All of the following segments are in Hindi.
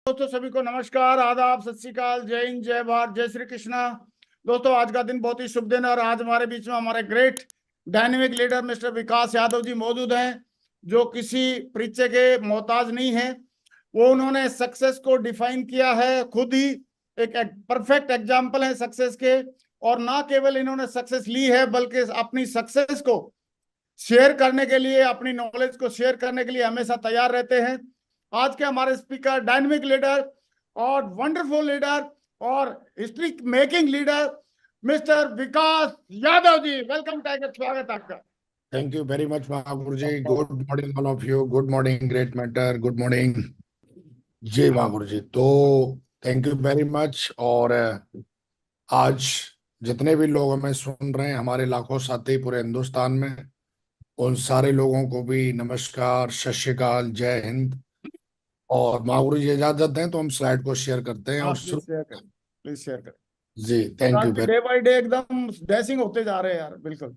दोस्तों सभी को नमस्कार, आदाब, सत श्री अकाल, जय हिंद, जय भारत, जय श्री कृष्णा। दोस्तों आज का दिन बहुत ही शुभ दिन है और आज हमारे बीच में हमारे great dynamic leader mister Vikas Yadav जी मौजूद हैं, जो किसी परिचय के मोहताज नहीं है। वो उन्होंने सक्सेस को डिफाइन किया है, खुद ही एक परफेक्ट एग्जाम्पल है सक्सेस के। और ना केवल इन्होंने सक्सेस ली है बल्कि अपनी सक्सेस को शेयर करने के लिए, अपनी नॉलेज को शेयर करने के लिए हमेशा तैयार रहते हैं। आज के हमारे स्पीकर डायनेमिक लीडर और वंडरफुल लीडर और history making leader mister Vikas Yadav ji. Welcome tiger, स्वागत आपका। Thank you very much Mahaguru ji. Good morning all of you. Good morning great mentor. Good morning ji Mahaguru ji. तो थैंक यू वेरी मच। और आज जितने भी लोग हमें सुन रहे हैं, हमारे लाखों साथी पूरे हिंदुस्तान में, उन सारे लोगों को भी नमस्कार, सत श्री अकाल, जय हिंद। और महागुरु जी इजाजत दें तो हम स्लाइड को शेयर करते हैं और आप प्लीज शुरू। शेयर करें, प्लीज शेयर करें। जी thank you very day by day एकदम डैशिंग होते जा रहे हैं यार, बिल्कुल।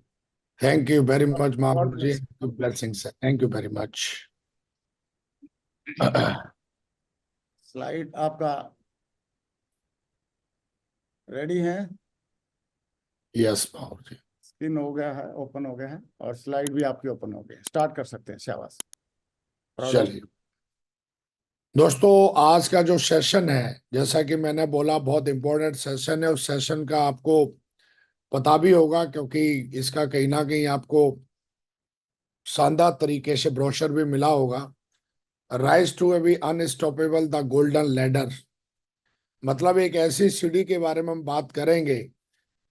Thank you very much god Mahaguru ji. Bless. Blessings. Thank you very much. Slide आपका रेडी है? यस महागुरु जी। स्क्रीन हो गया है, ओपन हो गया है और स्लाइड भी आपकी ओपन हो गई है। स्टार्ट कर सकते हैं, शाबाश। चलिए दोस्तों, आज का जो सेशन है, जैसा कि मैंने बोला, बहुत इंपॉर्टेंट सेशन है। उस सेशन का आपको पता भी होगा क्योंकि इसका कहीं ना कहीं आपको शानदार तरीके से ब्रोशर भी मिला होगा। Rise to be unstoppable the golden ladder, मतलब एक ऐसी सीढ़ी के बारे में हम बात करेंगे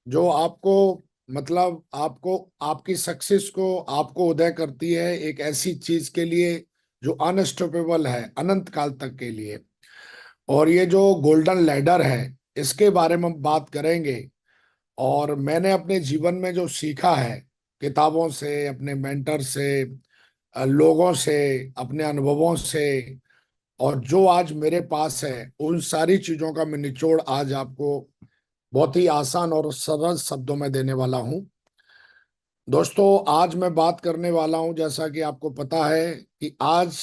जो आपको, मतलब आपको, आपकी सक्सेस को आपको उदय करती है एक ऐसी चीज के लिए जो अनस्टॉपेबल है अनंत काल तक के लिए। और ये जो गोल्डन लैडर है, इसके बारे में हम बात करेंगे। और मैंने अपने जीवन में जो सीखा है, किताबों से, अपने मेंटर से, लोगों से, अपने अनुभवों से, और जो आज मेरे पास है, उन सारी चीजों का मैं निचोड़ आज आपको बहुत ही आसान और सरल शब्दों में देने वाला हूं। दोस्तों आज मैं बात करने वाला हूं, जैसा कि आपको पता है कि आज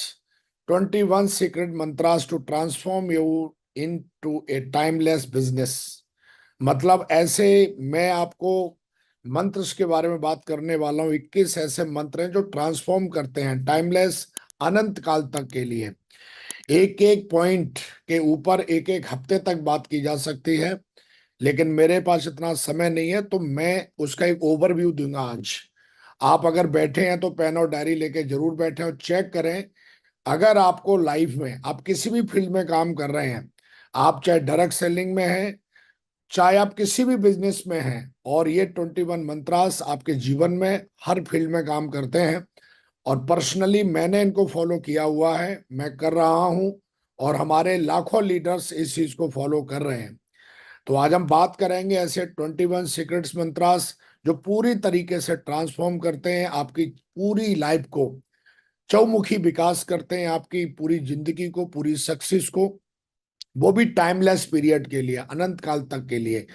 21 secret mantras to transform you into a timeless business. मतलब ऐसे मैं आपको मंत्र के बारे में बात करने वाला हूं। 21 ऐसे मंत्र हैं जो ट्रांसफॉर्म करते हैं टाइमलेस, अनंत काल तक के लिए। एक एक पॉइंट के ऊपर एक एक हफ्ते तक बात की जा सकती है, लेकिन मेरे पास इतना समय नहीं है, तो मैं उसका एक ओवरव्यू दूंगा आज। आप अगर बैठे हैं तो पेन और डायरी लेके जरूर बैठे और चेक करें। अगर आपको लाइफ में, आप किसी भी फील्ड में काम कर रहे हैं, आप चाहे डायरेक्ट सेलिंग में हैं, चाहे आप किसी भी बिजनेस में हैं, और ये 21 मंत्रास आपके जीवन में हर फील्ड में काम करते हैं। और पर्सनली मैंने इनको फॉलो किया हुआ है, मैं कर रहा हूं, और हमारे लाखों लीडर्स इस चीज को फॉलो कर रहे हैं। तो आज हम बात करेंगे ऐसे 21 सीक्रेट्स मंत्रास जो पूरी तरीके से ट्रांसफॉर्म करते हैं आपकी पूरी लाइफ को, चौमुखी विकास करते हैं आपकी पूरी जिंदगी को, पूरी सक्सेस को, वो भी टाइमलेस पीरियड के लिए, अनंत काल तक के लिए।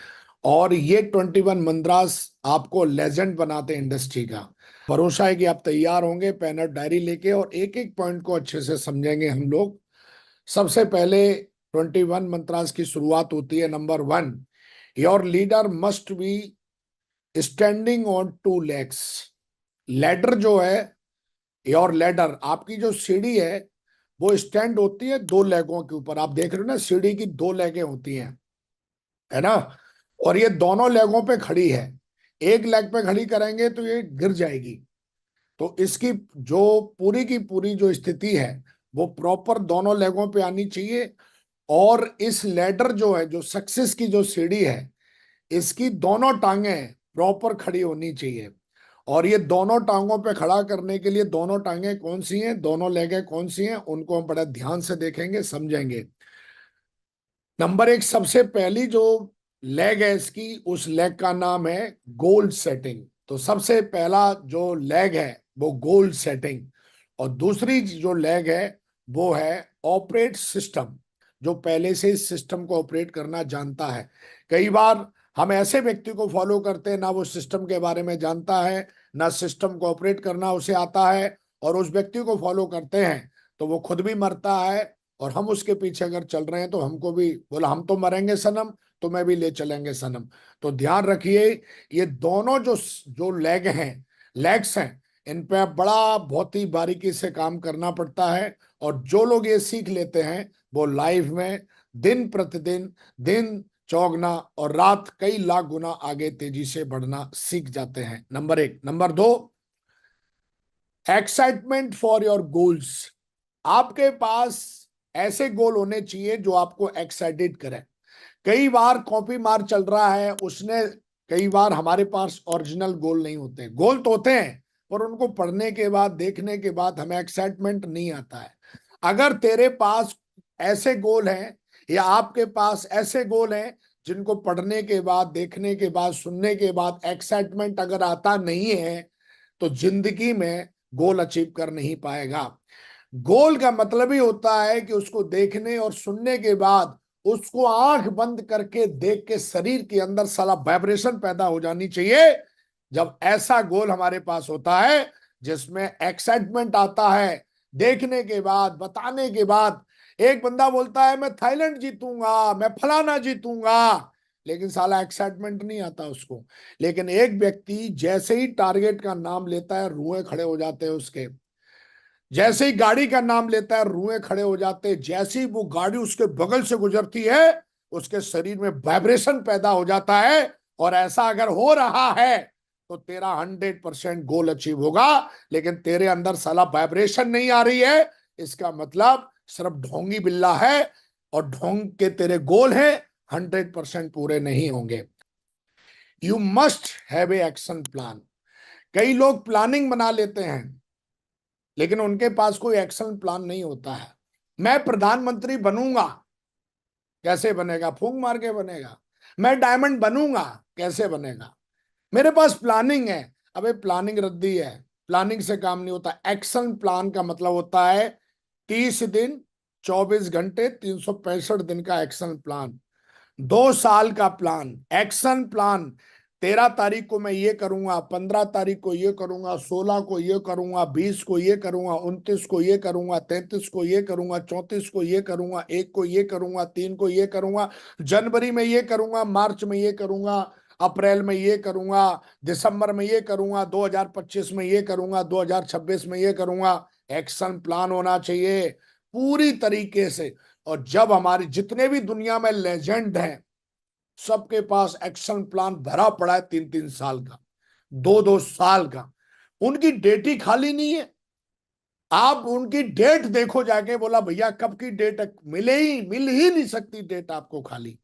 और ये 21 मंत्रास आपको लेजेंड बनाते हैं इंडस्ट्री का। भरोसा है कि आप तैयार होंगे पेन और डायरी लेके, और एक एक पॉइंट को अच्छे से समझेंगे हम लोग। सबसे पहले 21 मंत्रास की शुरुआत होती है। Number 1, your leader must be standing on 2 legs। Ladder जो है, योर लैडर, आपकी जो सीढ़ी है, वो स्टैंड होती है 2 लेगों के ऊपर। आप देख रहे हो ना, सीढ़ी की 2 लेगें होती हैं, है ना। और ये दोनों लेगों पे खड़ी है। एक लेग पे खड़ी करेंगे तो ये गिर जाएगी। तो इसकी जो पूरी की पूरी जो स्थिति है, वो प्रॉपर दोनों लेगों पे आनी चाहिए। और इस लैडर जो है, जो सक्सेस की जो सीढ़ी है, इसकी दोनों टांगें प्रॉपर खड़ी होनी चाहिए। और ये दोनों टांगों पे खड़ा करने के लिए दोनों टांगें कौन सी हैं, दोनों लेगें कौन सी हैं, उनको हम बड़ा ध्यान से देखेंगे, समझेंगे। नंबर 1, सबसे पहली जो लेग है इसकी, उस लेग का नाम है गोल सेटिंग। तो सबसे पहला जो लेग है वो गोल सेटिंग। और दूसरी जो लेग है वो है ऑपरेट सिस्टम, जो पहले से इस सिस्टम को ऑपरेट करना जानता है। कई बार हम ऐसे व्यक्ति को फॉलो करते हैं, ना वो सिस्टम के बारे में जानता है, ना सिस्टम को ऑपरेट करना उसे आता है, और उस व्यक्ति को फॉलो करते हैं तो वो खुद भी मरता है और हम उसके पीछे अगर चल रहे हैं तो हमको भी बोला हम तो मरेंगे सनम, तुम्हें भी ले चलेंगे सनम। तो ध्यान रखिए, ये दोनों जो जो लेग्स हैं, इन पे बड़ा बहुत ही बारीकी से काम करना पड़ता है। और जो लोग ये सीख लेते हैं वो लाइफ में दिन प्रतिदिन, दिन चौगुना और रात कई लाख गुना आगे तेजी से बढ़ना सीख जाते हैं। Number 1। Number 2, excitement for your goals. आपके पास ऐसे गोल होने चाहिए जो आपको एक्साइटेड करें। कई बार कॉपी मार चल रहा है उसने, कई बार हमारे पास ओरिजिनल गोल नहीं होते। गोल तो होते हैं पर उनको पढ़ने के बाद, देखने के बाद हमें एक्साइटमेंट नहीं आता है। अगर तेरे पास ऐसे गोल हैं या आपके पास ऐसे गोल हैं जिनको पढ़ने के बाद, देखने के बाद, सुनने के बाद एक्साइटमेंट अगर आता नहीं है तो जिंदगी में गोल अचीव कर नहीं पाएगा। गोल का मतलब ही होता है कि उसको देखने और सुनने के बाद उसको आंख बंद करके देख के शरीर के अंदर साला वाइब्रेशन पैदा हो जानी चाहिए। जब ऐसा गोल हमारे पास होता है जिसमें एक्साइटमेंट आता है, देखने के बाद, बताने के बाद, एक बंदा बोलता है मैं थाईलैंड जीतूंगा, मैं फलाना जीतूंगा, लेकिन साला एक्साइटमेंट नहीं आता उसको। लेकिन एक व्यक्ति जैसे ही टारगेट का नाम लेता है रुए खड़े हो जाते हैं उसके, जैसे ही गाड़ी का नाम लेता है रुए खड़े हो जाते हैं, जैसे ही वो गाड़ी उसके बगल से गुजरती है उसके शरीर में वाइब्रेशन पैदा हो जाता है। और ऐसा अगर हो रहा है तो तेरा 100% गोल अचीव होगा। लेकिन तेरे अंदर साला वाइब्रेशन नहीं आ रही है, इसका मतलब सिर्फ ढोंगी बिल्ला है और ढोंग के तेरे गोल हैं 100% पूरे नहीं होंगे। You must have a action plan. कई लोग प्लानिंग बना लेते हैं लेकिन उनके पास कोई एक्शन प्लान नहीं होता है। मैं प्रधानमंत्री बनूंगा, कैसे बनेगा? फूंक मार के बनेगा। मैं डायमंड बनूंगा, कैसे बनेगा? मेरे पास प्लानिंग है। अबे प्लानिंग रद्दी है, प्लानिंग से काम नहीं होता। एक्शन प्लान का मतलब होता है 30 दिन, 24 घंटे, 365 दिन का एक्शन प्लान, 2 साल का प्लान। एक्शन प्लान 13 तारीख को मैं ये करूंगा, 15 तारीख को ये करूंगा, 16 को ये करूंगा, 20 को ये करूंगा, 29 को ये करूंगा, 33 को ये करूंगा, 34 को ये करूंगा, 1 को ये करूंगा, 3 को ये करूंगा, जनवरी में ये करूंगा, मार्च में ये करूंगा, अप्रैल में ये करूंगा, दिसंबर में ये करूंगा, 2025 में ये करूंगा, 2026 में ये करूंगा। एक्शन प्लान होना चाहिए पूरी तरीके से। और जब हमारे जितने भी दुनिया में लेजेंड हैं सबके पास एक्शन प्लान भरा पड़ा है, 3-3 साल का, 2-2 साल का। उनकी डेट ही खाली नहीं है। आप उनकी डेट देखो जाके, बोला भैया कब की डेट है, मिल ही नहीं सकती डेट आपको खाली।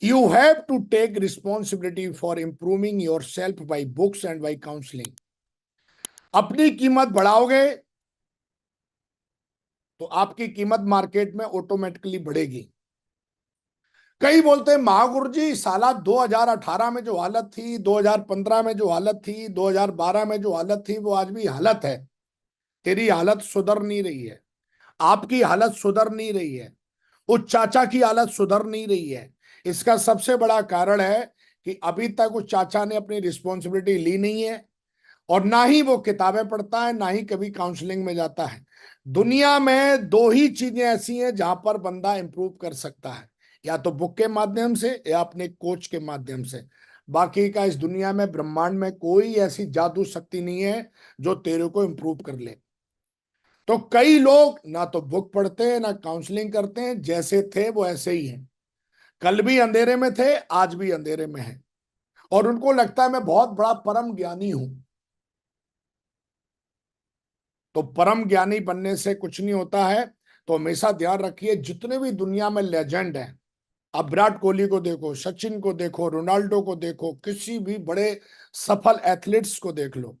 You have to take responsibility for improving yourself by books and by counselling. अपनी कीमत बढ़ाओगे तो आपकी कीमत मार्केट में ऑटोमेटिकली बढ़ेगी। कई बोलते हैं महागुरु जी साला 2018 में जो हालत थी, 2015 में जो हालत थी, 2012 में जो हालत थी वो आज भी हालत है। तेरी हालत सुधर नहीं रही है, आपकी हालत सुधर नहीं रही है, उस चाचा की हालत सुधर नहीं रही है। इसका सबसे बड़ा कारण है कि अभी तक उस चाचा ने अपनी रिस्पॉन्सिबिलिटी ली नहीं है और ना ही वो किताबें पढ़ता है, ना ही कभी काउंसलिंग में जाता है। दुनिया में 2 ही चीजें ऐसी हैं जहां पर बंदा इंप्रूव कर सकता है, या तो बुक के माध्यम से या अपने कोच के माध्यम से। बाकी का इस दुनिया में, ब्रह्मांड में कोई ऐसी जादू शक्ति नहीं है जो तेरे को इंप्रूव कर ले। तो कई लोग ना तो बुक पढ़ते हैं ना काउंसलिंग करते हैं, जैसे थे वो ऐसे ही हैं। कल भी अंधेरे में थे, आज भी अंधेरे में है, और उनको लगता है मैं बहुत बड़ा परम ज्ञानी हूं। तो परम ज्ञानी बनने से कुछ नहीं होता है। तो हमेशा ध्यान रखिए, जितने भी दुनिया में लेजेंड हैं, अब विराट कोहली को देखो, सचिन को देखो, रोनाल्डो को देखो, किसी भी बड़े सफल एथलीट्स को देख लो,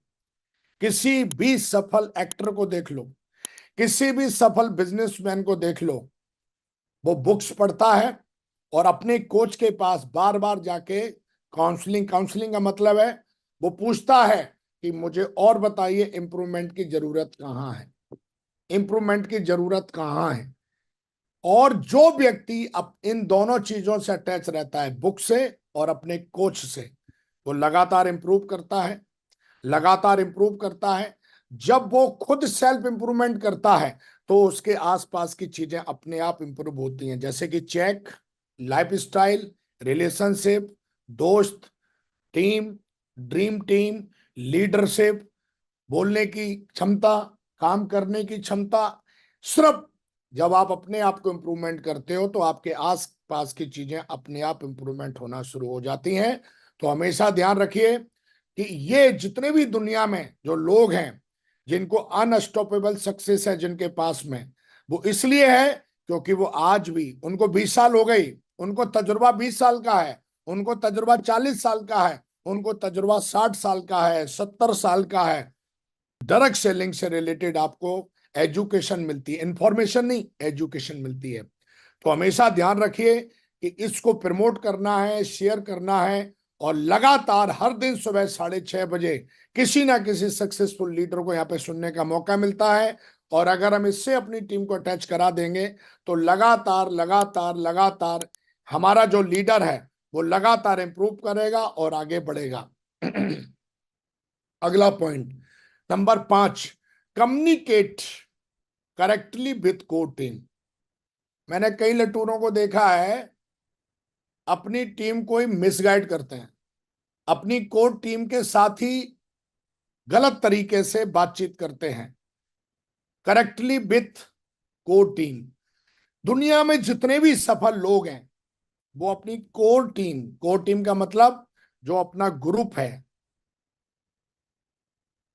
किसी भी सफल एक्टर को देख लो, किसी भी सफल बिजनेसमैन को देख लो, वो बुक्स पढ़ता है और अपने कोच के पास बार बार जाके काउंसलिंग का मतलब है वो पूछता है कि मुझे और बताइए इंप्रूवमेंट की जरूरत कहाँ है, इंप्रूवमेंट की जरूरत कहाँ है। और जो व्यक्ति अब इन दोनों चीजों से अटैच रहता है, बुक से और अपने कोच से, वो लगातार इंप्रूव करता है, लगातार इंप्रूव करता है। जब वो खुद सेल्फ इंप्रूवमेंट करता है तो उसके आसपास की चीजें अपने आप इंप्रूव होती हैं, जैसे कि चेक, लाइफस्टाइल, रिलेशनशिप, दोस्त, टीम, ड्रीम टीम, लीडरशिप, बोलने की क्षमता, काम करने की क्षमता। सिर्फ जब आप अपने आप को इम्प्रूवमेंट करते हो तो आपके आस पास की चीजें अपने आप इम्प्रूवमेंट होना शुरू हो जाती हैं। तो हमेशा ध्यान रखिए कि ये जितने भी दुनिया में जो लोग हैं जिनको अनस्टॉपेबल सक्सेस है जिनके पास में, वो इसलिए है क्योंकि वो आज भी, उनको 20 साल हो गई, उनको तजुर्बा 20 साल का है, उनको तजुर्बा 40 साल का है, उनको तजुर्बा 60 साल का है, 70 साल का है। डायरेक्ट सेलिंग से रिलेटेड आपको एजुकेशन मिलती है, इंफॉर्मेशन नहीं, एजुकेशन मिलती है। तो हमेशा ध्यान रखिए कि इसको प्रमोट करना है, शेयर करना है, और लगातार हर दिन सुबह 6:30 बजे किसी ना किसी सक्सेसफुल लीडर को यहाँ पे सुनने का मौका मिलता है। और अगर हम इससे अपनी टीम को अटैच करा देंगे तो लगातार लगातार लगातार हमारा जो लीडर है वो लगातार इंप्रूव करेगा और आगे बढ़ेगा। अगला point number 5, communicate correctly with core team. मैंने कई लटूरों को देखा है अपनी टीम को ही मिसगाइड करते हैं, अपनी कोर टीम के साथ ही गलत तरीके से बातचीत करते हैं। करेक्टली विथ कोर टीम, दुनिया में जितने भी सफल लोग हैं वो अपनी कोर टीम का मतलब जो अपना ग्रुप है,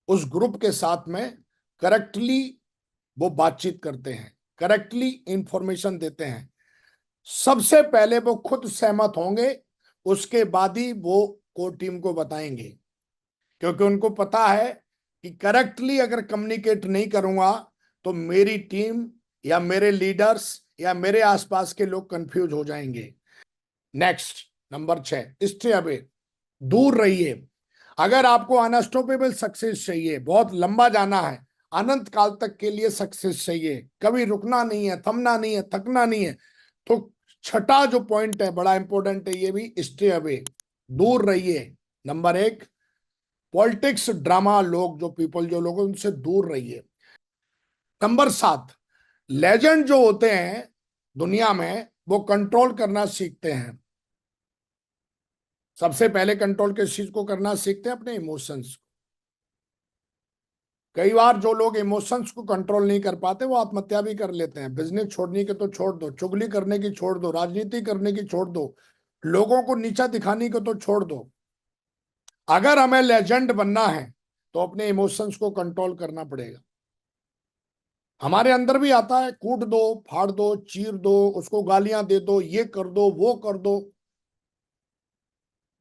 उस ग्रुप के साथ में करेक्टली वो बातचीत करते हैं, करेक्टली इंफॉर्मेशन देते हैं। सबसे पहले वो खुद सहमत होंगे, उसके बाद ही वो कोर टीम को बताएंगे, क्योंकि उनको पता है कि करेक्टली अगर कम्युनिकेट नहीं करूंगा तो मेरी टीम या मेरे लीडर्स या मेरे आसपास के लोग कंफ्यूज हो जाएंगे। नेक्स्ट नंबर 6, स्टे अवे, दूर रहिए। अगर आपको अनस्टॉपेबल सक्सेस चाहिए, बहुत लंबा जाना है, अनंत काल तक के लिए सक्सेस चाहिए, कभी रुकना नहीं है, थमना नहीं है, थकना नहीं है, तो छठा जो पॉइंट है बड़ा इंपॉर्टेंट है, ये भी, स्टे अवे, दूर रहिए। नंबर 1, पॉलिटिक्स, ड्रामा, लोग जो पीपल जो लोग उनसे दूर रहिए। नंबर 7, लेजेंड जो होते हैं दुनिया में वो कंट्रोल करना सीखते हैं। सबसे पहले कंट्रोल किस चीज को करना सीखते हैं? अपने इमोशंस को। कई बार जो लोग इमोशंस को कंट्रोल नहीं कर पाते वो आत्महत्या भी कर लेते हैं। बिजनेस छोड़ने की तो छोड़ दो, चुगली करने की छोड़ दो, राजनीति करने की छोड़ दो, लोगों को नीचा दिखाने को तो छोड़ दो। अगर हमें लेजेंड बनना है तो अपने इमोशंस को कंट्रोल करना पड़ेगा। हमारे अंदर भी आता है, कूट दो, फाड़ दो, चीर दो, उसको गालियां दे दो, ये कर दो, वो कर दो,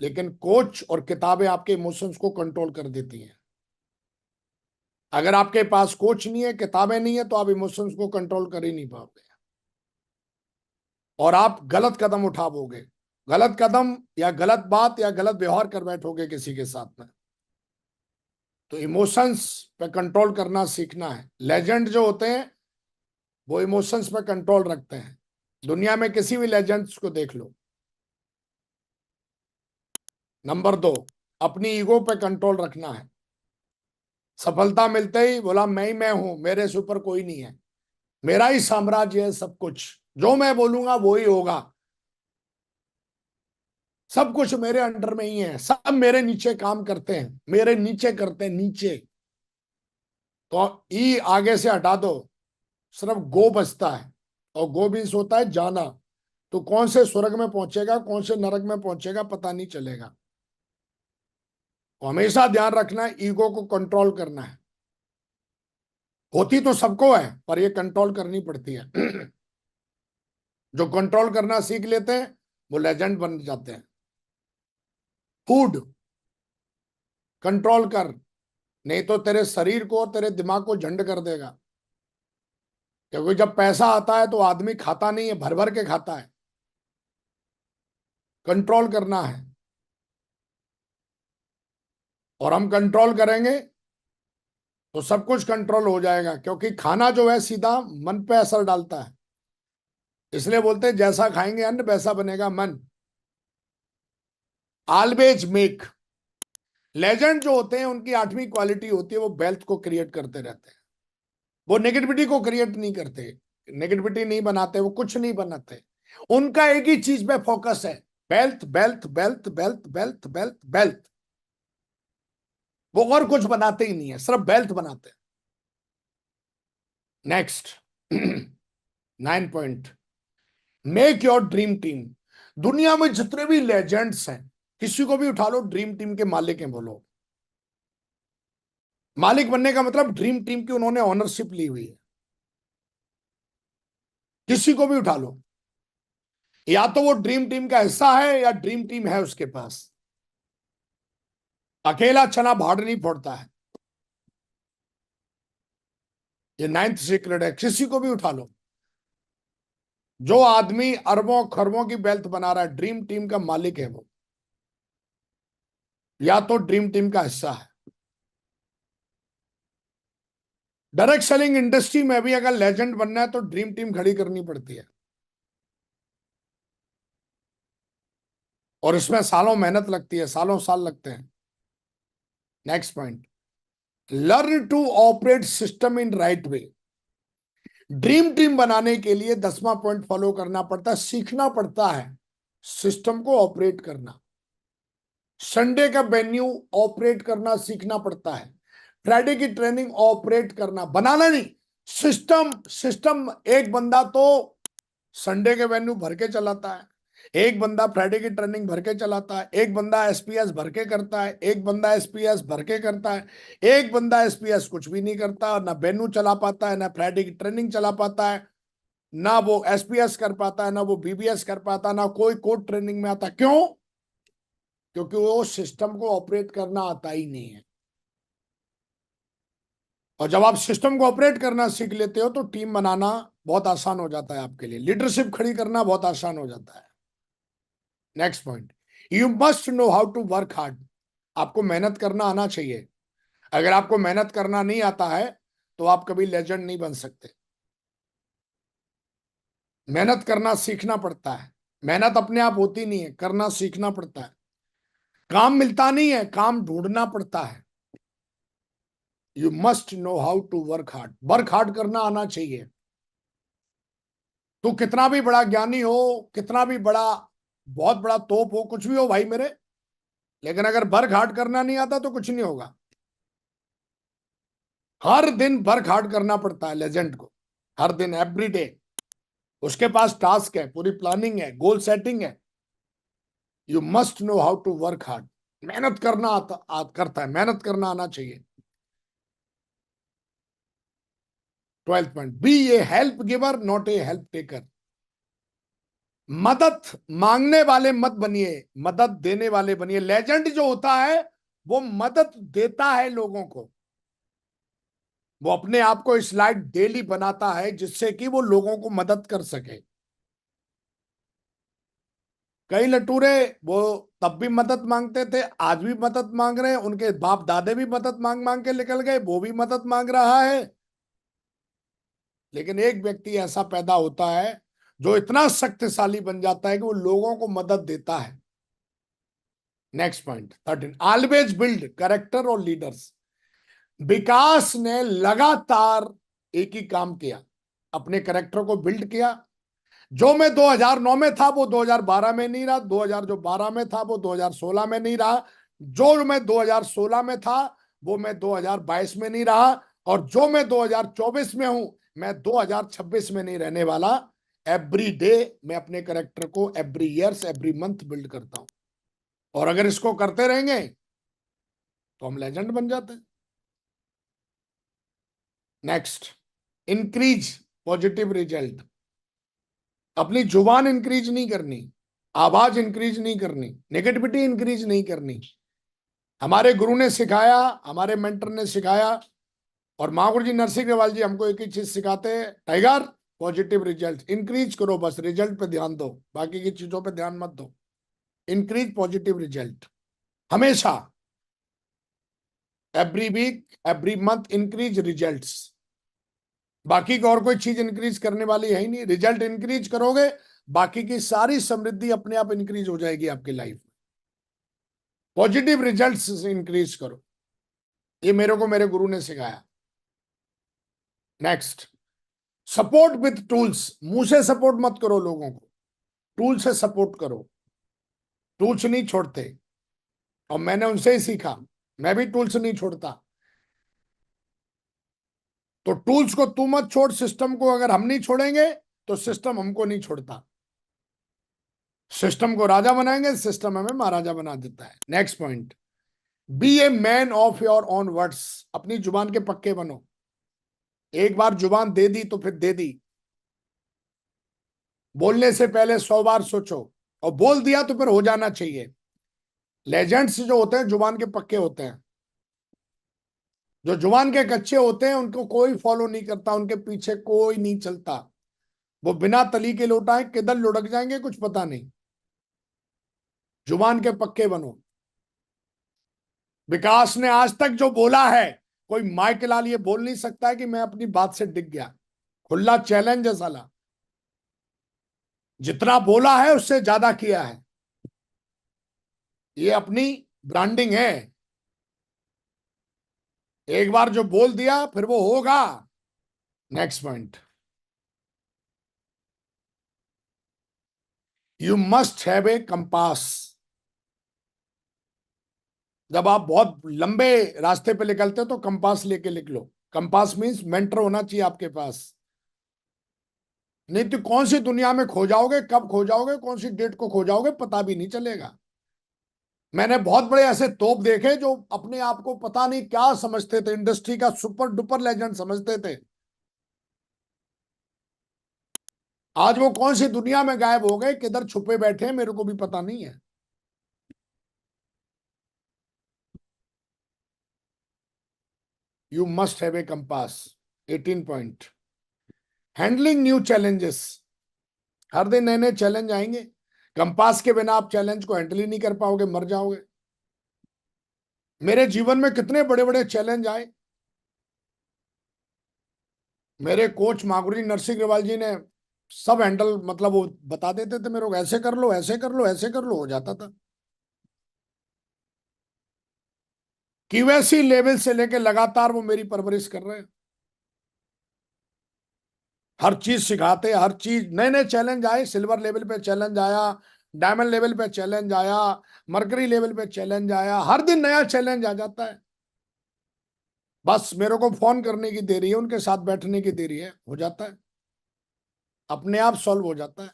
लेकिन कोच और किताबें आपके इमोशंस को कंट्रोल कर देती हैं। अगर आपके पास कोच नहीं है, किताबें नहीं है, तो आप इमोशंस को कंट्रोल कर ही नहीं पाओगे और आप गलत कदम उठाओगे, गलत कदम या गलत बात या गलत व्यवहार कर बैठोगे किसी के साथ में। तो इमोशंस पे कंट्रोल करना सीखना है। लेजेंड जो होते हैं वो इमोशंस पे कंट्रोल रखते हैं। दुनिया में किसी भी लेजेंड्स को देख लो। नंबर 2, अपनी ईगो पे कंट्रोल रखना है। सफलता मिलते ही बोला मैं ही मैं हूं, मेरे से ऊपर कोई नहीं है, मेरा ही साम्राज्य है, सब कुछ जो मैं बोलूंगा वो ही होगा, सब कुछ मेरे अंडर में ही है, सब मेरे नीचे काम करते हैं, मेरे नीचे करते हैं, नीचे। तो ई आगे से हटा दो, सिर्फ गो बचता है, और गो भी होता है जाना। तो कौन से स्वर्ग में पहुंचेगा, कौन से नरक में पहुंचेगा, पता नहीं चलेगा। तो हमेशा ध्यान रखना है, ईगो को कंट्रोल करना है। होती तो सबको है पर ये कंट्रोल करनी पड़ती है। जो कंट्रोल करना सीख लेते हैं वो लेजेंड बन जाते हैं। फूड कंट्रोल कर, नहीं तो तेरे शरीर को और तेरे दिमाग को झंड कर देगा। क्योंकि जब पैसा आता है तो आदमी खाता नहीं है, भर भर के खाता है। कंट्रोल करना है, और हम कंट्रोल करेंगे तो सब कुछ कंट्रोल हो जाएगा, क्योंकि खाना जो है सीधा मन पे असर डालता है। इसलिए बोलते हैं जैसा खाएंगे अन्न वैसा बनेगा मन। ऑलवेज मेक, लेजेंड जो होते हैं उनकी 8वीं क्वालिटी होती है वो वेल्थ को क्रिएट करते रहते हैं। वो नेगेटिविटी को क्रिएट नहीं करते, नेगेटिविटी नहीं बनाते, वो कुछ नहीं बनाते। उनका एक ही चीज पे फोकस है, wealth wealth wealth wealth wealth wealth wealth. वो और कुछ बनाते ही नहीं है, सिर्फ वेल्थ बनाते हैं। Next 9 point, make your dream team. दुनिया में जितने भी लेजेंड्स हैं, किसी को भी उठा लो, ड्रीम टीम के मालिक हैं वो लोग। मालिक बनने का मतलब ड्रीम टीम की उन्होंने ओनरशिप ली हुई है। किसी को भी उठा लो, या तो वो ड्रीम टीम का हिस्सा है या ड्रीम टीम है उसके पास। अकेला चना भाड़ नहीं फोड़ता है, ये 9th सीक्रेट है। किसी को भी उठा लो, जो आदमी अरबों खरबों की वेल्थ बना रहा है, ड्रीम टीम का मालिक है वो, या तो ड्रीम टीम का हिस्सा है। डायरेक्ट सेलिंग इंडस्ट्री में भी अगर लेजेंड बनना है तो ड्रीम टीम खड़ी करनी पड़ती है, और इसमें सालों मेहनत लगती है, सालों साल लगते हैं। Next point, learn to operate system in right way. Dream team बनाने के लिए 10वां पॉइंट फॉलो करना पड़ता है, सीखना पड़ता है सिस्टम को ऑपरेट करना। संडे का वेन्यू ऑपरेट करना सीखना पड़ता है, फ्राइडे की ट्रेनिंग ऑपरेट करना, बनाना नहीं। सिस्टम सिस्टम एक बंदा तो संडे के वेन्यू भर के चलाता है, एक बंदा फ्राइडे की ट्रेनिंग भर के चलाता है, एक बंदा एसपीएस भर के करता है, एक बंदा एसपीएस भर के करता है, एक बंदा एसपीएस कुछ भी नहीं करता, ना वेन्यू चला पाता है, ना फ्राइडे की ट्रेनिंग चला पाता है, ना वो एसपीएस कर पाता है, ना वो बीबीएस कर पाता है, ना कोई कोड ट्रेनिंग में आता। क्यों? क्योंकि वो सिस्टम को ऑपरेट करना आता ही नहीं है। और जब आप सिस्टम को ऑपरेट करना सीख लेते हो तो टीम बनाना बहुत आसान हो जाता है आपके लिए, लीडरशिप खड़ी करना बहुत आसान हो जाता है। Next point, you must know how to work hard. आपको मेहनत करना आना चाहिए। अगर आपको मेहनत करना नहीं आता है तो आप कभी लेजेंड नहीं बन सकते। मेहनत करना सीखना पड़ता है, मेहनत अपने आप होती नहीं है, करना सीखना पड़ता है। काम मिलता नहीं है, काम ढूंढना पड़ता है। You must know how to work hard करना आना चाहिए। तू कितना भी बड़ा ज्ञानी हो, कितना भी बड़ा बहुत बड़ा तोप हो, कुछ भी हो भाई मेरे, लेकिन अगर वर्क हार्ड करना नहीं आता तो कुछ नहीं होगा। हर दिन वर्क हार्ड करना पड़ता है लेजेंड को, हर दिन, एवरी डे। उसके पास टास्क है, पूरी प्लानिंग है, गोल सेटिंग है। You must know how to work hard. मेहनत करना करता है, मेहनत करना आना चाहिए। 12th point, be a help giver not a help taker. मदद मांगने वाले मत बनिए, मदद देने वाले बनिए। लेजेंड जो होता है वो मदद देता है लोगों को, वो अपने आप को स्लाइड डेली बनाता है जिससे कि वो लोगों को मदद कर सके। कई लटूरे वो तब भी मदद मांगते थे, आज भी मदद मांग रहे हैं, उनके बाप दादे भी मदद मांग मांग के निकल गए, वो भी मदद मांग रहा है। लेकिन एक व्यक्ति ऐसा पैदा होता है जो इतना शक्तिशाली बन जाता है कि वो लोगों को मदद देता है। Next point 13, always build character और लीडर्स। विकास ने लगातार एक ही काम किया, अपने कैरेक्टर को बिल्ड किया। जो मैं 2009 में था वो 2012 में नहीं रहा, 2000 जो 12 में था वो 2016 में नहीं रहा, जो मैं 2016 में था वो मैं 2022 में नहीं रहा, और जो मैं 2024 में हूं मैं 2026 में नहीं रहने वाला। एवरी डे मैं अपने कैरेक्टर को every years every month build करता हूं, और अगर इसको करते रहेंगे तो हम लेजेंड बन जाते हैं। Next, increase positive result. अपनी जुबान इंक्रीज नहीं करनी, आवाज इंक्रीज नहीं करनी, नेगेटिविटी इंक्रीज नहीं करनी। हमारे गुरु ने सिखाया, हमारे मेंटर ने सिखाया, और महागुरु जी नरसिंह ग्रेवाल जी हमको एक ही चीज सिखाते हैं, टाइगर पॉजिटिव रिजल्ट इंक्रीज करो, बस रिजल्ट पे ध्यान दो, बाकी की चीजों पे ध्यान मत दो। इंक्रीज पॉजिटिव रिजल्ट हमेशा, every week every month increase results. बाकी की और कोई चीज इंक्रीज करने वाली है ही नहीं। रिजल्ट इंक्रीज करोगे, बाकी की सारी समृद्धि अपने आप इंक्रीज हो जाएगी आपकी लाइफ में। पॉजिटिव रिजल्ट्स इंक्रीज करो, ये मेरे को मेरे गुरु ने सिखाया। Next, support with tools. मुंह से सपोर्ट मत करो लोगों को, टूल से सपोर्ट करो। टूल्स नहीं छोड़ते, और मैंने उनसे ही सीखा, मैं भी टूल्स नहीं छोड़ता। तो टूल्स को तू मत छोड़, सिस्टम को अगर हम नहीं छोड़ेंगे तो सिस्टम हमको नहीं छोड़ता। सिस्टम को राजा बनाएंगे, सिस्टम हमें महाराजा बना देता है। Next point, be a man of your own words. अपनी जुबान के पक्के बनो। एक बार जुबान दे दी तो फिर दे दी। बोलने से पहले 100 बार सोचो, और बोल दिया तो फिर हो जाना चाहिए। लेजेंड्स जो होते हैं जुबान के पक्के होते हैं। जो जुबान के कच्चे होते हैं उनको कोई फॉलो नहीं करता, उनके पीछे कोई नहीं चलता। वो बिना तली के लौटाए किधर लुढ़क जाएंगे कुछ पता नहीं। जुबान के पक्के बनो। विकास ने आज तक जो बोला है, कोई माइक के लाल ये बोल नहीं सकता है कि मैं अपनी बात से डिग गया। खुला चैलेंज है साला। जितना बोला है उससे ज्यादा किया है। ये अपनी ब्रांडिंग है। एक बार जो बोल दिया फिर वो होगा। Next point, you must have a compass. जब आप बहुत लंबे रास्ते पे निकलते हो तो कंपास लेके निकलो लो। कंपास मीन्स मेंटर होना चाहिए आपके पास। नहीं तो कौन सी दुनिया में खो जाओगे, कब खो जाओगे, कौन सी डेट को खो जाओगे पता भी नहीं चलेगा। मैंने बहुत बड़े ऐसे तोप देखे जो अपने आप को पता नहीं क्या समझते थे, इंडस्ट्री का सुपर डुपर लेजेंड समझते थे। आज वो कौन सी दुनिया में गायब हो गए, किधर छुपे बैठे हैं मेरे को भी पता नहीं है। You must have a compass. 18 point, handling new challenges. हर दिन नए नए चैलेंज आएंगे। कंपास के बिना आप चैलेंज को हैंडल ही नहीं कर पाओगे, मर जाओगे। मेरे जीवन में कितने बड़े बड़े चैलेंज आए। मेरे कोच मागुरी नरसिंह अग्रवाल जी ने सब हैंडल, मतलब वो बता देते थे मेरे को, ऐसे कर लो, ऐसे कर लो, ऐसे कर लो, हो जाता था। क्यूएससी लेवल से लेके लगातार वो मेरी परवरिश कर रहे हैं। हर चीज सिखाते, हर चीज नए नए चैलेंज आए। सिल्वर लेवल पे चैलेंज आया, डायमंड लेवल पे चैलेंज आया, मरकरी लेवल पे चैलेंज आया। हर दिन नया चैलेंज आ जाता है। बस मेरे को फोन करने की देरी है, उनके साथ बैठने की देरी है, हो जाता है, अपने आप सॉल्व हो जाता है।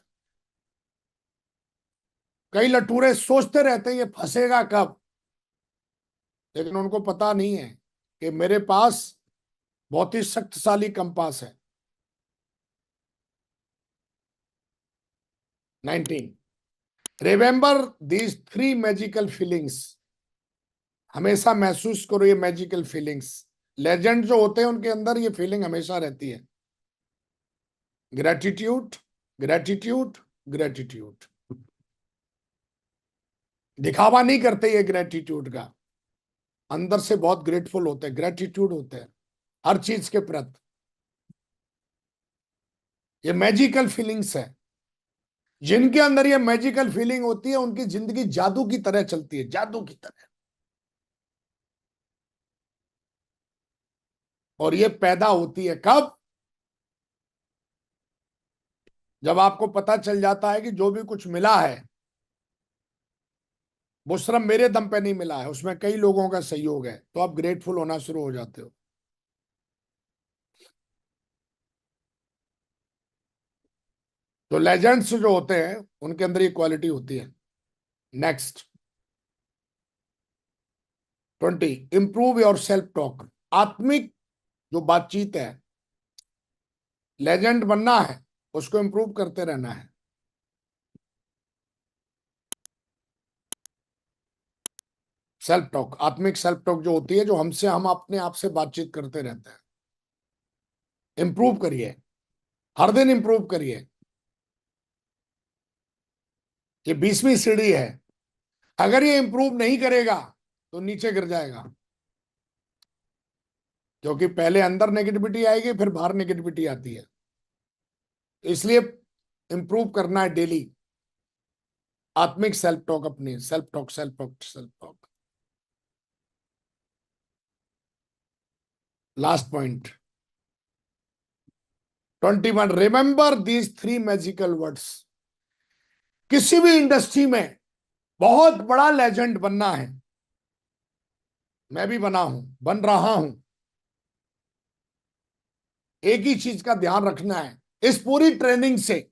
कई लटूरे सोचते रहते हैं ये फंसेगा कब, लेकिन उनको पता नहीं है कि मेरे पास बहुत ही शक्तिशाली कंपास है। 19, रिमेंबर दीज 3 मैजिकल फीलिंग्स। हमेशा महसूस करो ये मैजिकल फीलिंग्स। लेजेंड जो होते हैं उनके अंदर ये फीलिंग हमेशा रहती है। Gratitude, gratitude, gratitude. दिखावा नहीं करते ये ग्रेटिट्यूड का, अंदर से बहुत ग्रेटफुल होते हैं, ग्रेटिट्यूड होते हैं हर चीज के प्रति। ये मैजिकल फीलिंग्स है। जिनके अंदर ये मैजिकल फीलिंग होती है उनकी जिंदगी जादू की तरह चलती है, जादू की तरह। और ये पैदा होती है कब? जब आपको पता चल जाता है कि जो भी कुछ मिला है वो सिर्फ मेरे दम पे नहीं मिला है, उसमें कई लोगों का सहयोग है, तो आप ग्रेटफुल होना शुरू हो जाते हो। तो लेजेंड्स जो होते हैं उनके अंदर ये क्वालिटी होती है। Next, 20, improve your self talk. आत्मिक जो बातचीत है, लेजेंड बनना है, उसको इंप्रूव करते रहना है। सेल्फ टॉक, आत्मिक सेल्फ टॉक जो होती है, जो हमसे, हम अपने आप से बातचीत करते रहते हैं। इंप्रूव करिए, हर दिन इंप्रूव करिए। ये 20वीं सीढ़ी है। अगर ये इंप्रूव नहीं करेगा तो नीचे गिर जाएगा, क्योंकि पहले अंदर नेगेटिविटी आएगी फिर बाहर नेगेटिविटी आती है। इसलिए इंप्रूव करना है डेली। आत्मिक सेल्फ टॉक, अपनी self talk, self talk, self talk. Last point, 21। Remember these 3 magical words. किसी भी इंडस्ट्री में बहुत बड़ा लेजेंड बनना है, मैं भी बना हूं, बन रहा हूं, एक ही चीज का ध्यान रखना है। इस पूरी ट्रेनिंग से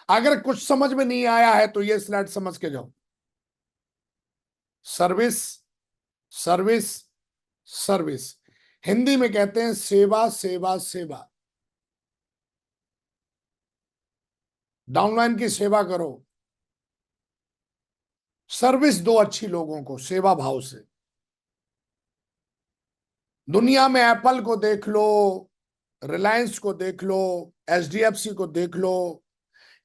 अगर कुछ समझ में नहीं आया है तो ये स्लाइड समझ के जाओ। Service, service, service. हिंदी में कहते हैं सेवा, सेवा, सेवा। डाउनलाइन की सेवा करो, सर्विस दो अच्छी लोगों को सेवा भाव से। दुनिया में एप्पल को देख लो, रिलायंस को देख लो, एचडीएफसी को देख लो,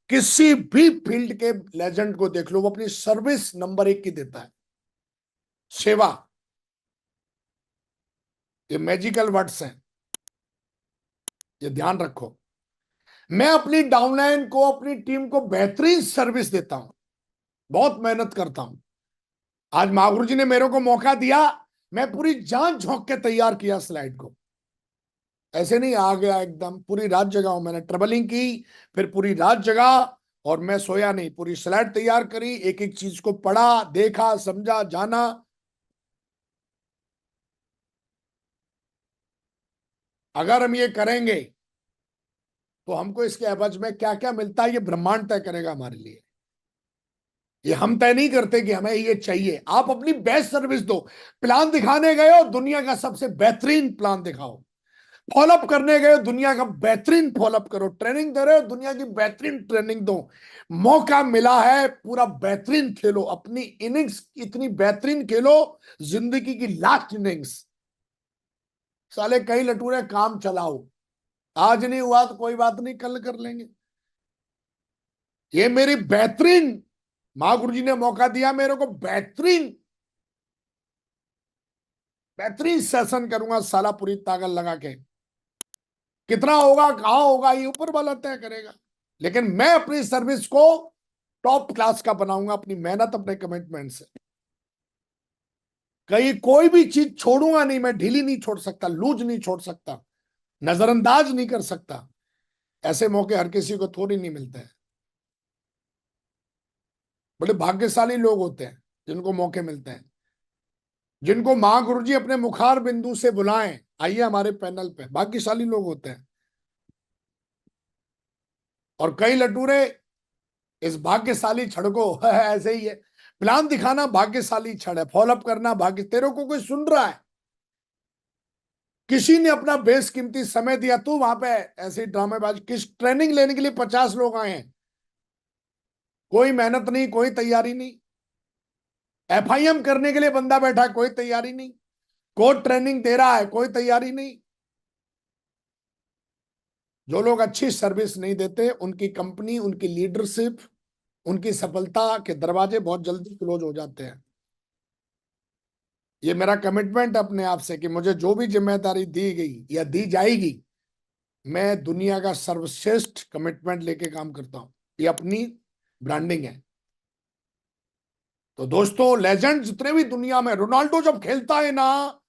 किसी भी फील्ड के लेजेंड को देख लो, वो अपनी सर्विस नंबर 1 की देता है। सेवा, ये मैजिकल वर्ड्स हैं, ये ध्यान रखो। मैं अपनी डाउनलाइन को, अपनी टीम को बेहतरीन सर्विस देता हूं, बहुत मेहनत करता हूं। आज महागुरु जी ने मेरे को मौका दिया, मैं पूरी जान झोंक के तैयार किया स्लाइड को। ऐसे नहीं आ गया एकदम, पूरी रात जगा हूं, मैंने ट्रेवलिंग की, फिर पूरी रात जगा और मैं सोया नहीं, पूरी स्लाइड तैयार करी, एक एक चीज को पढ़ा, देखा, समझा, जाना। अगर हम ये करेंगे तो हमको इसके एवज में क्या क्या मिलता है ये ब्रह्मांड तय करेगा हमारे लिए। ये हम तय नहीं करते कि हमें ये चाहिए। आप अपनी बेस्ट सर्विस दो। प्लान दिखाने गए हो, दुनिया का सबसे बेहतरीन प्लान दिखाओ। फॉलोअप करने गए हो, दुनिया का बेहतरीन फॉलोअप करो। ट्रेनिंग दे रहे हो, दुनिया की बेहतरीन ट्रेनिंग दो। मौका मिला है, पूरा बेहतरीन खेलो, अपनी इनिंग्स इतनी बेहतरीन खेलो, जिंदगी की लास्ट इनिंग्स। साले कई लटूरे काम चलाओ, आज नहीं हुआ तो कोई बात नहीं, कल कर लेंगे। ये मेरी बेहतरीन, महागुरु जी ने मौका दिया मेरे को, बेहतरीन बेहतरीन सेशन करूंगा साला, पूरी ताकत लगा के। कितना होगा, कहां होगा, ये ऊपर वाला तय करेगा। लेकिन मैं अपनी सर्विस को टॉप क्लास का बनाऊंगा, अपनी मेहनत, अपने कमिटमेंट से। कहीं कोई भी चीज छोड़ूंगा नहीं, मैं ढीली नहीं छोड़ सकता, लूज नहीं छोड़ सकता, नजरअंदाज नहीं कर सकता। ऐसे मौके हर किसी को थोड़ी नहीं मिलते हैं। बड़े भाग्यशाली लोग होते हैं जिनको मौके मिलते हैं, जिनको महागुरु जी अपने मुखार बिंदु से बुलाएं, आइए हमारे पैनल पे। भाग्यशाली लोग होते हैं। और कई लटूरे इस भाग्यशाली क्षण को ऐसे ही है, प्लान दिखाना भाग्यशाली क्षण है, फॉलोअप करना भाग्य। तेरे को कोई सुन रहा है, किसी ने अपना बेशकीमती समय दिया, तू वहां पे ऐसे ड्रामेबाज, किस ट्रेनिंग लेने के लिए 50 लोग आए हैं, कोई मेहनत नहीं, कोई तैयारी नहीं। एफआईएम करने के लिए बंदा बैठा है, कोई तैयारी नहीं। कोड ट्रेनिंग दे रहा है, कोई तैयारी नहीं। जो लोग अच्छी सर्विस नहीं देते, उनकी कंपनी, उनकी लीडरशिप, उनकी सफलता के दरवाजे बहुत जल्दी क्लोज हो जाते हैं। ये मेरा कमिटमेंट अपने आप से कि मुझे जो भी जिम्मेदारी दी गई या दी जाएगी, मैं दुनिया का सर्वश्रेष्ठ कमिटमेंट लेके काम करता हूं। ये अपनी ब्रांडिंग है। तो दोस्तों, लेजेंड जितने भी दुनिया में, रोनाल्डो जब खेलता है ना,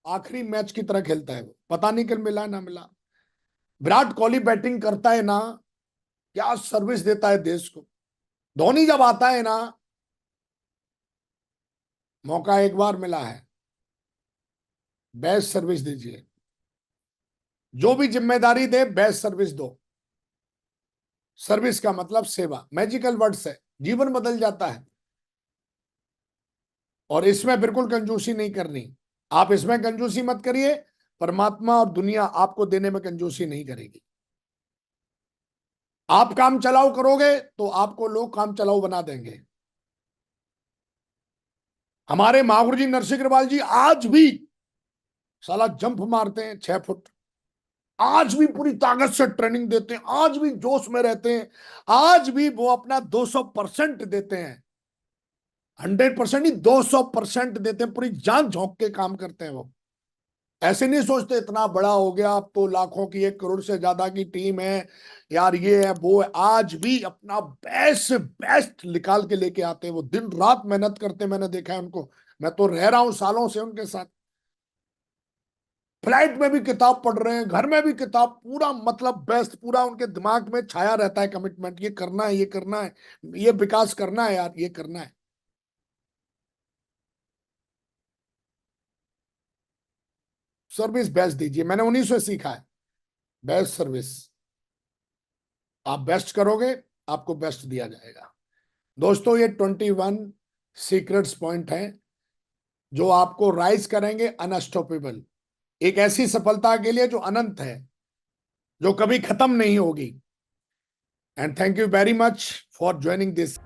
आखिरी मैच की तरह खेलता है वो, पता नहीं कल मिला ना मिला। विराट कोहली बैटिंग करता है ना, क्या सर्विस देता है देश को। धोनी जब आता है ना, मौका एक बार मिला है, बेस्ट सर्विस दीजिए। जो भी जिम्मेदारी दे, बेस्ट सर्विस दो। सर्विस का मतलब सेवा, मैजिकल वर्ड्स है, जीवन बदल जाता है। और इसमें बिल्कुल कंजूसी नहीं करनी। आप इसमें कंजूसी मत करिए, परमात्मा और दुनिया आपको देने में कंजूसी नहीं करेगी। आप काम चलाओ करोगे तो आपको लोग काम चलाओ बना देंगे। हमारे महागुरु जी नरसिंह अग्रवाल जी आज भी साला जंप मारते हैं 6 फुट, आज भी पूरी ताकत से ट्रेनिंग देते हैं, आज भी जोश में रहते हैं, आज भी वो अपना 200% देते हैं। 100% नहीं, 200% देते हैं, पूरी जान झोंक के काम करते हैं वो। ऐसे नहीं सोचते इतना बड़ा हो गया अब तो, लाखों की, 1 करोड़ से ज्यादा की टीम है यार, ये है वो है। आज भी अपना बेस्ट बेस्ट निकाल के लेके आते हैं वो, दिन रात मेहनत करते हैं, मैंने देखा है उनको। मैं तो रह रहा हूं सालों से उनके साथ। फ्लाइट में भी किताब पढ़ रहे हैं, घर में भी किताब, पूरा मतलब बेस्ट, पूरा उनके दिमाग में छाया रहता है कमिटमेंट, ये करना है, ये करना है, ये विकास करना है यार, ये करना है। सर्विस बेस्ट दीजिए, मैंने उन्हीं से सीखा है, बेस्ट सर्विस। आप बेस्ट करोगे, आपको बेस्ट दिया जाएगा। दोस्तों ये 21 सीक्रेट्स पॉइंट हैं जो आपको राइज करेंगे अनस्टॉपेबल, एक ऐसी सफलता के लिए जो अनंत है, जो कभी खत्म नहीं होगी। And thank you very much for joining this